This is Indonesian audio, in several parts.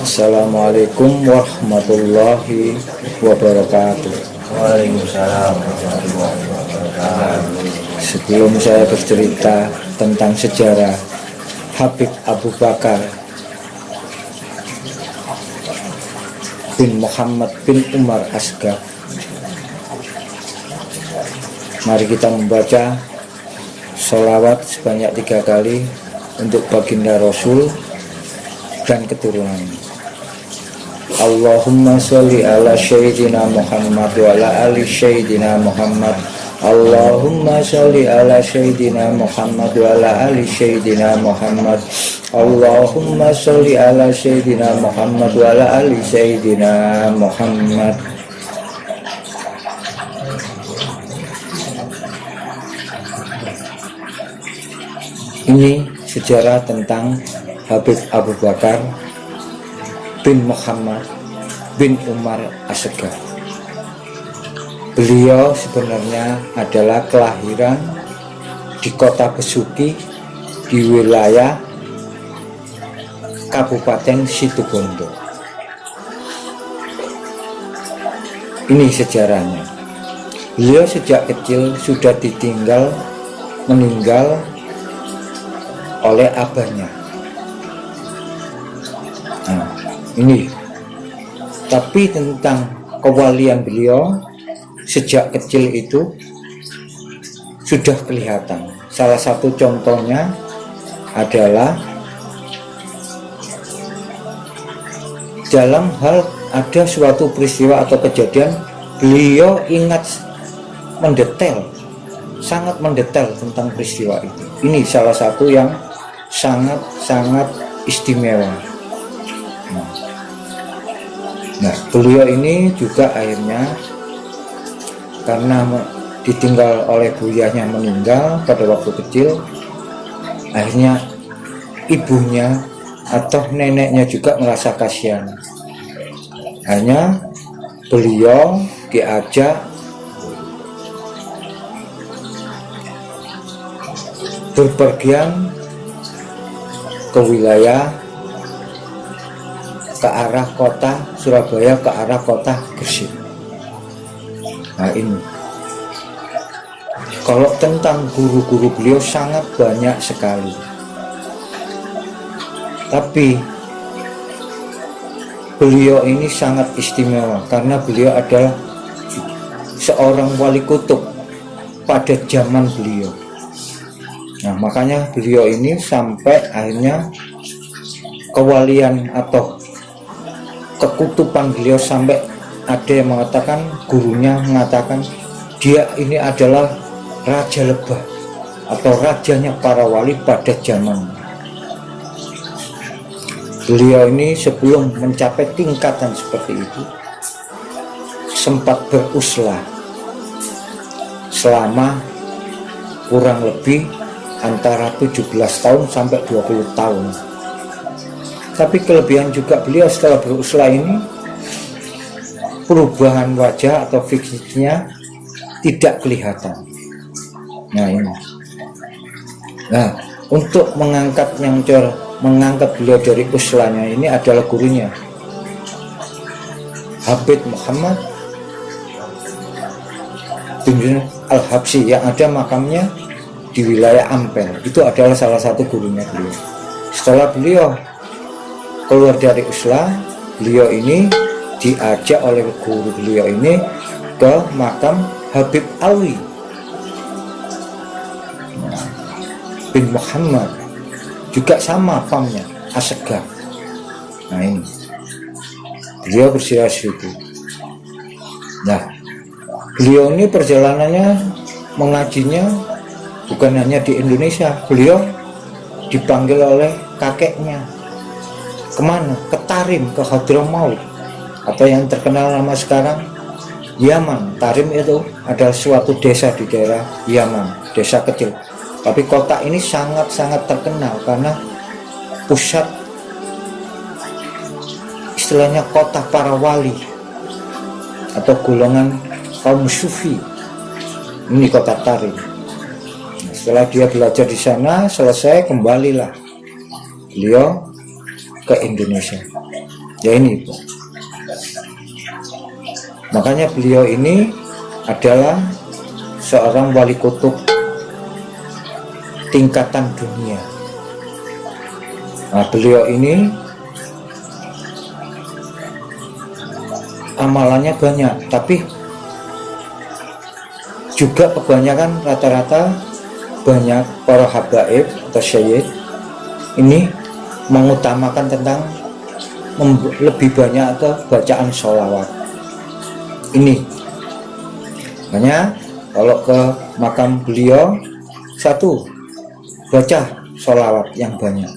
Assalamualaikum warahmatullahi wabarakatuh. Waalaikumsalam warahmatullahi wabarakatuh. Sebelum saya bercerita tentang sejarah Habib Abu Bakar bin Muhammad bin Umar Asgaf, mari kita membaca sholawat sebanyak 3 kali untuk baginda Rasul dan keturunannya. Allahumma sholli ala Sayyidina Muhammad wa ala ali Sayyidina Muhammad. Allahumma sholli ala Sayyidina Muhammad wa ala ali Sayyidina Muhammad. Allahumma sholli ala Sayyidina Muhammad wa ala ali Sayyidina Muhammad. Ini sejarah tentang Habib Abu Bakar bin Muhammad bin Umar Asgaf. Beliau sebenarnya adalah kelahiran di kota Besuki di wilayah Kabupaten Situbondo. Ini sejarahnya. Beliau sejak kecil sudah meninggal oleh abahnya. Nah, ini tapi tentang kewalian beliau sejak kecil itu sudah kelihatan. Salah satu contohnya adalah dalam hal ada suatu peristiwa atau kejadian, beliau ingat mendetail, sangat mendetail tentang peristiwa itu. Ini salah satu yang sangat istimewa. Nah, beliau ini juga akhirnya karena ditinggal oleh buyahnya meninggal pada waktu kecil, akhirnya ibunya atau neneknya juga merasa kasihan. Hanya beliau diajak berpergian ke wilayah ke arah kota Surabaya, ke arah kota Gresik. Nah, ini kalau tentang guru-guru beliau sangat banyak sekali, tapi beliau ini sangat istimewa karena beliau adalah seorang wali kutub pada zaman beliau. Nah, makanya beliau ini sampai akhirnya kewalian atau kekutuban beliau sampai ada yang mengatakan, gurunya mengatakan dia ini adalah raja lebah atau rajanya para wali pada zaman. Beliau ini sebelum mencapai tingkatan seperti itu sempat beruslah selama kurang lebih antara 17 tahun sampai 20 tahun. Tapi kelebihan juga beliau setelah beruslah ini, perubahan wajah atau fisiknya tidak kelihatan. Nah, ini. Nah, untuk mengangkat beliau dari uslahnya ini adalah gurunya Habib Muhammad bin Al-Habsyi yang ada makamnya di wilayah Ampel. Itu adalah salah satu gurunya beliau. Setelah beliau keluar dari uslah, beliau ini diajak oleh guru beliau ini ke makam Habib Alwi bin Muhammad, juga sama famnya Asgaf. Nah, ini beliau bersilah situ. Nah, beliau ini perjalanannya mengajinya bukan hanya di Indonesia. Beliau dipanggil oleh kakeknya kemana? Ke Tarim, ke Hadramaut, atau yang terkenal nama sekarang Yaman. Tarim itu adalah suatu desa di daerah Yaman, desa kecil. Tapi kota ini sangat terkenal karena pusat istilahnya kota para wali atau golongan kaum sufi. Ini kota Tarim. Setelah dia belajar di sana selesai, kembalilah beliau ke Indonesia. Ya ini, makanya beliau ini adalah seorang wali kutub tingkatan dunia. Nah, beliau ini amalannya banyak, tapi juga kebanyakan rata-rata banyak para habaib atau syayid ini mengutamakan tentang lebih banyak atau bacaan sholawat. Ini makanya kalau ke makam beliau, satu, baca sholawat yang banyak.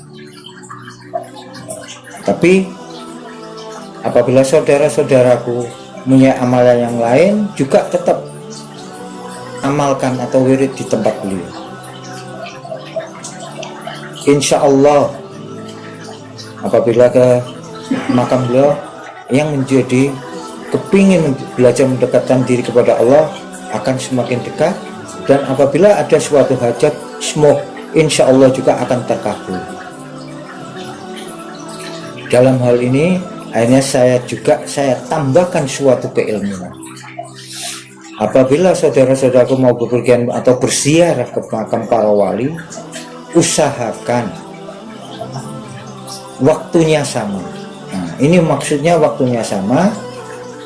Tapi apabila saudara-saudaraku punya amalan yang lain, juga tetap amalkan atau wirid di tempat beliau. Insya Allah apabila ke makam beliau yang menjadi kepingin belajar mendekatkan diri kepada Allah akan semakin dekat, dan apabila ada suatu hajat, semoga insya Allah juga akan terkabul. Dalam hal ini akhirnya saya tambahkan suatu keilmuan. Apabila saudara-saudaraku mau bepergian atau berziarah ke makam para wali, usahakan waktunya sama. Nah, ini maksudnya waktunya sama,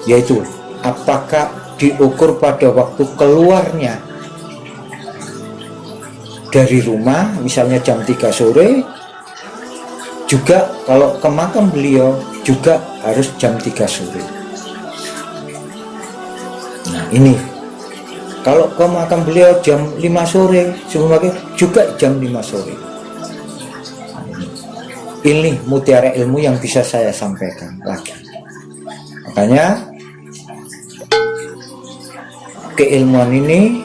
yaitu apakah diukur pada waktu keluarnya dari rumah, misalnya jam 3 sore, juga kalau ke makam beliau juga harus jam 3 sore. Nah ini, kalau ke makam beliau jam 5 sore, semuanya juga jam 5 sore. Ini mutiara ilmu yang bisa saya sampaikan lagi. Makanya keilmuan ini,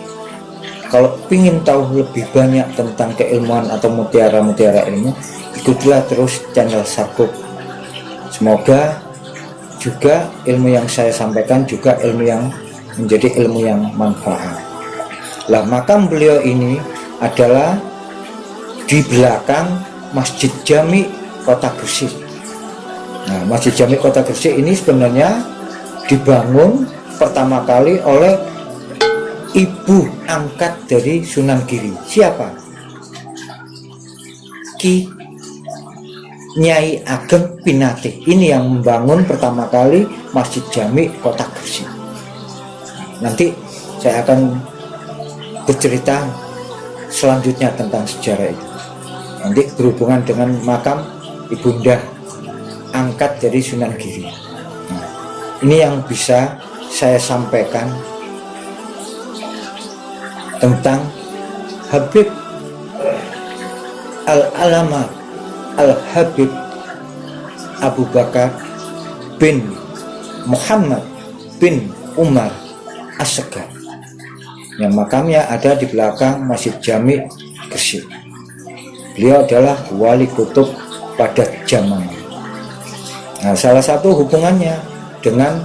kalau ingin tahu lebih banyak tentang keilmuan atau mutiara-mutiara ilmu, ikutlah terus channel Sabuk. Semoga juga ilmu yang saya sampaikan juga ilmu yang menjadi ilmu yang manfaat. Lah, makam beliau ini adalah di belakang Masjid Jami Kota Gresik. Nah, Masjid Jami Kota Gresik ini sebenarnya dibangun pertama kali oleh ibu angkat dari Sunan Giri. Siapa? Ki Nyai Ageng Pinate. Ini yang membangun pertama kali Masjid Jami Kota Gresik. Nanti saya akan bercerita selanjutnya tentang sejarah itu. Nanti berhubungan dengan makam ibunda angkat dari Sunan Giri. Nah, ini yang bisa saya sampaikan tentang Habib Al-Alama Al-Habib Abu Bakar bin Muhammad bin Umar As-Segar, yang makamnya ada di belakang Masjid Jami Gresik. Beliau adalah wali kutub pada zaman. Nah, salah satu hubungannya dengan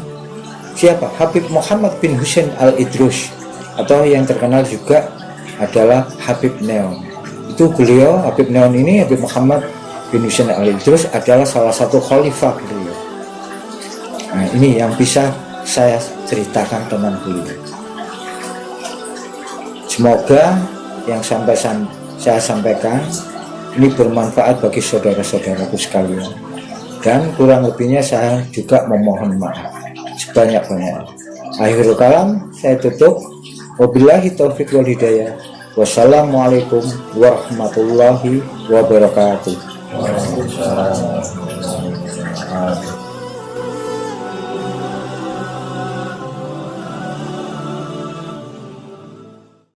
siapa? Habib Muhammad bin Husain Al-Idrus, atau yang terkenal juga adalah Habib Neon. Itu beliau, Habib Neon ini, Habib Muhammad bin Husain Al-Idrus adalah salah satu khalifah beliau. Nah, ini yang bisa saya ceritakan tentang beliau. Semoga yang saya sampaikan ini bermanfaat bagi saudara-saudaraku sekalian, dan kurang lebihnya saya juga memohon maaf sebanyak-banyaknya. Akhirul kalam saya tutup. Wabillahi taufiq wal hidayah. Wassalamualaikum warahmatullahi wabarakatuh. Waalaikumsalam warahmatullahi wabarakatuh.